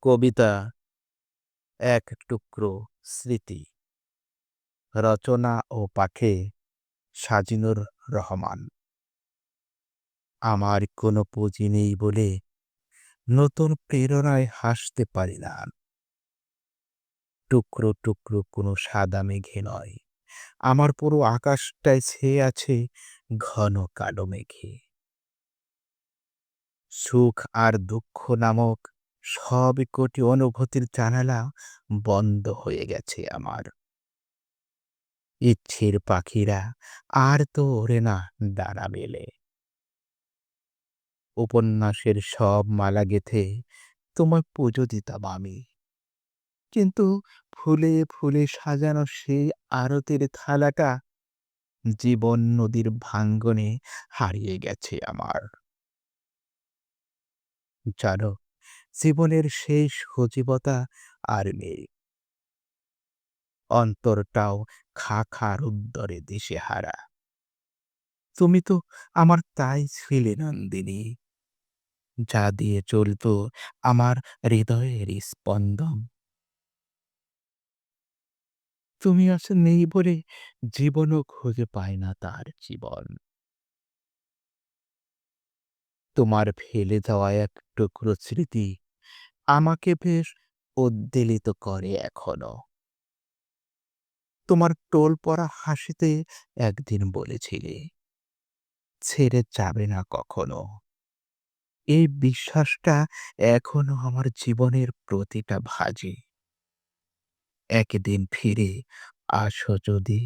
কবিতা এক টুকরো স্মৃতি। রচনা ও পাঠে সাজিনুর রহমান। আমার কোনো পুঁজি নেই বলে নতুন প্রেরণায় হাসতে পারি না। টুকরো টুকরো কোনো সাদা মেঘে নয়, আমার পুরো আকাশটায় ছেয়ে আছে ঘন কালো মেঘে। সুখ আর দুঃখ নামক সব কটি অনুভূতির জানালা বন্ধ হয়ে গেছে আমার। ইচ্ছের পাখিরা আর তো ওড়ে না ডানা মেলে। উপন্যাসের সব মালা গেঁথে তোমায় পুজো দিতাম আমি, কিন্তু ফুলে ফুলে সাজানো সেই আরতির থালাটা জীবন নদীর ভাঙ্গনে হারিয়ে গেছে আমার। জানো, জীবনের সেই সজীবতা আর নেই। অন্তরটাও খা খা রুদ্ধরে দিশেহারা। তুমি তো আমার তাই ছিলে নন্দিনী, যা দিয়ে চলত আমার হৃদয়ের স্পন্দন। তুমি আজ নেই বলে জীবনও খুঁজে পায় না তার জীবন। তোমার ফেলে যাওয়া এক টুকরো স্মৃতি আমাকে বেশ উদ্বেলিত করে এখনো। তোমার টোল পড়া হাসিতে একদিন বলেছিলে, ছেড়ে যাবে না কখনো। এই বিশ্বাসটা এখনো আমার জীবনের প্রতিটা ভাঁজে। একদিন ফিরে আসো যদি।